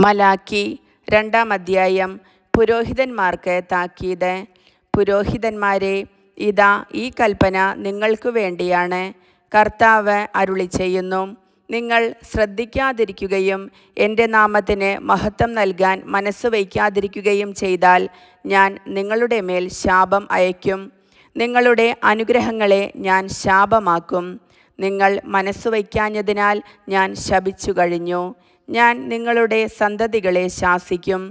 മലാക്കി 2-ാം അധ്യായം. പുരോഹിതന്മാർക്ക് താക്കീത്. പുരോഹിതന്മാരെ, ഇതാ ഈ കൽപ്പന നിങ്ങൾക്കു വേണ്ടിയാണ്. കർത്താവ് അരുളിച്ചെയ്യുന്നു, നിങ്ങൾ ശ്രദ്ധിക്കാതിരിക്കുകയും എൻ്റെ നാമത്തിന് മഹത്വം നൽകാൻ മനസ്സ് വയ്ക്കാതിരിക്കുകയും ചെയ്താൽ ഞാൻ നിങ്ങളുടെ മേൽ ശാപം അയക്കും. നിങ്ങളുടെ അനുഗ്രഹങ്ങളെ ഞാൻ ശാപമാക്കും. നിങ്ങൾ മനസ്സ് വയ്ക്കാഞ്ഞതിനാൽ ഞാൻ ശപിച്ചു കഴിഞ്ഞു. ഞാൻ നിങ്ങളുടെ സന്തതികളെ ശാസിക്കും.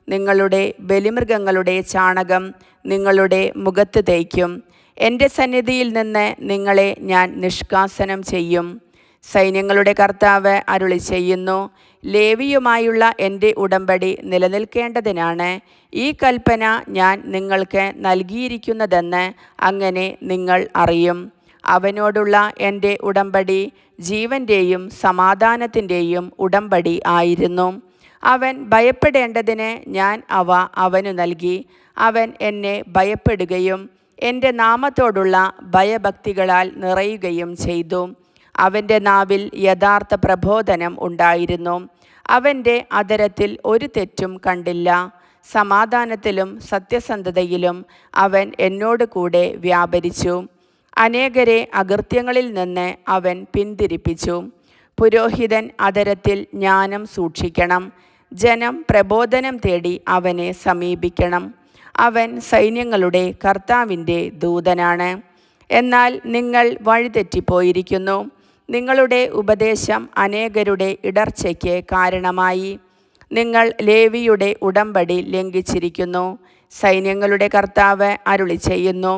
നിങ്ങളുടെ ബലിമൃഗങ്ങളുടെ ചാണകം നിങ്ങളുടെ മുഖത്ത് തേക്കും. എൻ്റെ സന്നിധിയിൽ നിന്ന് നിങ്ങളെ ഞാൻ നിഷ്കാസനം ചെയ്യും. സൈന്യങ്ങളുടെ കർത്താവ് അരുളിച്ചെയ്യുന്നു, ലേവിയുമായുള്ള എൻ്റെ ഉടമ്പടി നിലനിൽക്കേണ്ടതിനാണ് ഈ കൽപ്പന ഞാൻ നിങ്ങൾക്ക് നൽകിയിരിക്കുന്നതെന്ന് അങ്ങനെ നിങ്ങൾ അറിയും. അവനോടുള്ള എൻ്റെ ഉടമ്പടി ജീവൻ്റെയും സമാധാനത്തിൻ്റെയും ഉടമ്പടി ആയിരുന്നു. അവൻ ഭയപ്പെടേണ്ടതിന് ഞാൻ അവ അവനു നൽകി. അവൻ എന്നെ ഭയപ്പെടുകയും എൻ്റെ നാമത്തോടുള്ള ഭയഭക്തികളാൽ നിറയുകയും ചെയ്തു. അവൻ്റെ നാവിൽ യഥാർത്ഥ പ്രബോധനം ഉണ്ടായിരുന്നു. അവൻ്റെ അധരത്തിൽ ഒരു തെറ്റും കണ്ടില്ല. സമാധാനത്തിലും സത്യസന്ധതയിലും അവൻ എന്നോട് കൂടെ വ്യാപരിച്ചു. അനേകരെ അകൃത്യങ്ങളിൽ നിന്ന് അവൻ പിന്തിരിപ്പിച്ചു. പുരോഹിതൻ അധരത്തിൽ ജ്ഞാനം സൂക്ഷിക്കണം. ജനം പ്രബോധനം തേടി അവനെ സമീപിക്കണം. അവൻ സൈന്യങ്ങളുടെ കർത്താവിൻ്റെ ദൂതനാണ്. എന്നാൽ നിങ്ങൾ വഴിതെറ്റിപ്പോയിരിക്കുന്നു. നിങ്ങളുടെ ഉപദേശം അനേകരുടെ ഇടർച്ചയ്ക്ക് കാരണമായി. നിങ്ങൾ ലേവിയുടെ ഉടമ്പടി ലംഘിച്ചിരിക്കുന്നു. സൈന്യങ്ങളുടെ കർത്താവ് അരുളിച്ചെയ്യുന്നു,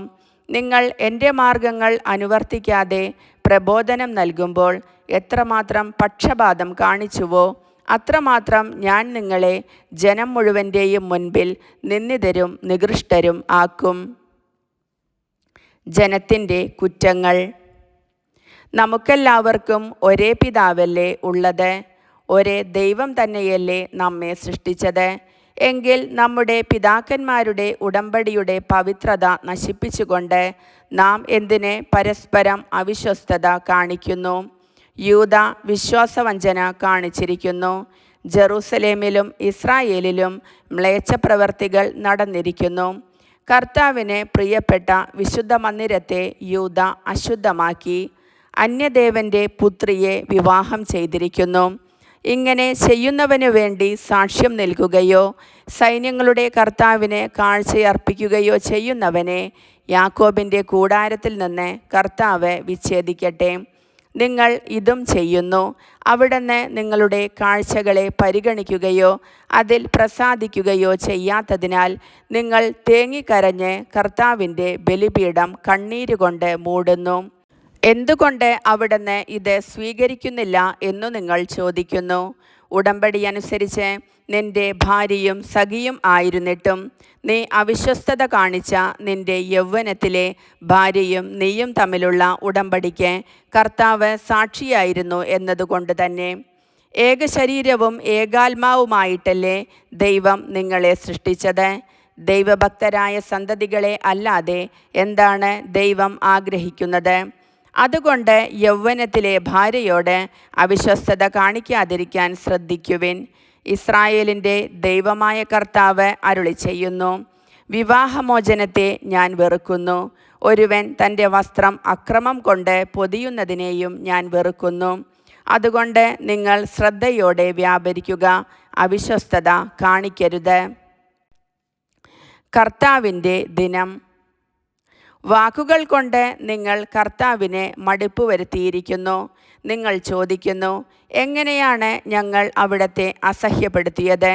നിങ്ങൾ എൻ്റെ മാർഗങ്ങൾ അനുവർത്തിക്കാതെ പ്രബോധനം നൽകുമ്പോൾ എത്രമാത്രം പക്ഷപാതം കാണിച്ചുവോ അത്രമാത്രം ഞാൻ നിങ്ങളെ ജനം മുഴുവൻ്റെയും മുൻപിൽ നിന്ദിതരും നികൃഷ്ടരും ആക്കും. ജനത്തിൻ്റെ കുറ്റങ്ങൾ. നമുക്കെല്ലാവർക്കും ഒരേ പിതാവല്ലേ ഉള്ളത്? ഒരേ ദൈവം തന്നെയല്ലേ നമ്മെ സൃഷ്ടിച്ചത്? എങ്കിൽ നമ്മുടെ പിതാക്കന്മാരുടെ ഉടമ്പടിയുടെ പവിത്രത നശിപ്പിച്ചുകൊണ്ട് നാം എന്തിന് പരസ്പരം അവിശ്വസ്തത കാണിക്കുന്നു? യൂദ വിശ്വാസവഞ്ചന കാണിച്ചിരിക്കുന്നു. ജെറൂസലേമിലും ഇസ്രായേലിലും മ്ലേച്ഛപ്രവർത്തികൾ നടന്നിരിക്കുന്നു. കർത്താവിന് പ്രിയപ്പെട്ട വിശുദ്ധ മന്ദിരത്തെ യൂദ അശുദ്ധമാക്കി. അന്യദേവൻ്റെ പുത്രിയെ വിവാഹം ചെയ്തിരിക്കുന്നു. ഇങ്ങനെ ചെയ്യുന്നവനു വേണ്ടി സാക്ഷ്യം നൽകുകയോ സൈന്യങ്ങളുടെ കർത്താവിന് കാഴ്ചയർപ്പിക്കുകയോ ചെയ്യുന്നവനെ യാക്കോബിൻ്റെ കൂടാരത്തിൽ നിന്ന് കർത്താവ് വിച്ഛേദിക്കട്ടെ. നിങ്ങൾ ഇതും ചെയ്യുന്നു. അവിടുന്ന് നിങ്ങളുടെ കാഴ്ചകളെ പരിഗണിക്കുകയോ അതിൽ പ്രസാദിക്കുകയോ ചെയ്യാത്തതിനാൽ നിങ്ങൾ തേങ്ങിക്കരഞ്ഞ് കർത്താവിൻ്റെ ബലിപീഠം കണ്ണീരുകൊണ്ട് മൂടുന്നു. എന്തുകൊണ്ട് അവിടുന്ന് ഇത് സ്വീകരിക്കുന്നില്ല എന്നു നിങ്ങൾ ചോദിക്കുന്നു. ഉടമ്പടി അനുസരിച്ച് നിന്റെ ഭാര്യയും സഖിയും ആയിരുന്നിട്ടും നീ അവിശ്വസ്തത കാണിച്ച നിന്റെ യൗവനത്തിലെ ഭാര്യയും നീയും തമ്മിലുള്ള ഉടമ്പടിക്ക് കർത്താവ് സാക്ഷിയായിരുന്നു എന്നതുകൊണ്ട് തന്നെ ഏകശരീരവും ഏകാത്മാവുമായിട്ടല്ലേ ദൈവം നിങ്ങളെ സൃഷ്ടിച്ചത്? ദൈവഭക്തരായ സന്തതികളെ അല്ലാതെ എന്താണ് ദൈവം ആഗ്രഹിക്കുന്നത്? അതുകൊണ്ട് യൗവനത്തിലെ ഭാര്യയോട് അവിശ്വസ്തത കാണിക്കാതിരിക്കാൻ ശ്രദ്ധിക്കുവിൻ. ഇസ്രായേലിൻ്റെ ദൈവമായ കർത്താവ് അരുളിച്ചെയ്യുന്നു, വിവാഹമോചനത്തെ ഞാൻ വെറുക്കുന്നു. ഒരുവൻ തൻ്റെ വസ്ത്രം അക്രമം കൊണ്ട് പൊതിയുന്നതിനെയും ഞാൻ വെറുക്കുന്നു. അതുകൊണ്ട് നിങ്ങൾ ശ്രദ്ധയോടെ വ്യാപരിക്കുക, അവിശ്വസ്തത കാണിക്കരുത്. കർത്താവിൻ്റെ ദിനം. വാക്കുകൾ കൊണ്ട് നിങ്ങൾ കർത്താവിനെ മടുപ്പ് വരുത്തിയിരിക്കുന്നു. നിങ്ങൾ ചോദിക്കുന്നു, എങ്ങനെയാണ് ഞങ്ങൾ അവിടത്തെ അസഹ്യപ്പെടുത്തിയത്?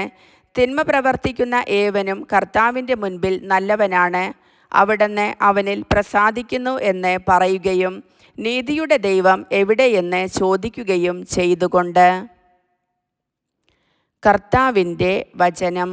തിന്മ പ്രവർത്തിക്കുന്ന ഏവനും കർത്താവിൻ്റെ മുൻപിൽ നല്ലവനാണ്. അവിടുന്ന് അവനിൽ പ്രസാദിക്കുന്നു എന്ന് പറയുകയും നീതിയുടെ ദൈവം എവിടെയെന്ന് ചോദിക്കുകയും ചെയ്തുകൊണ്ട്. കർത്താവിൻ്റെ വചനം.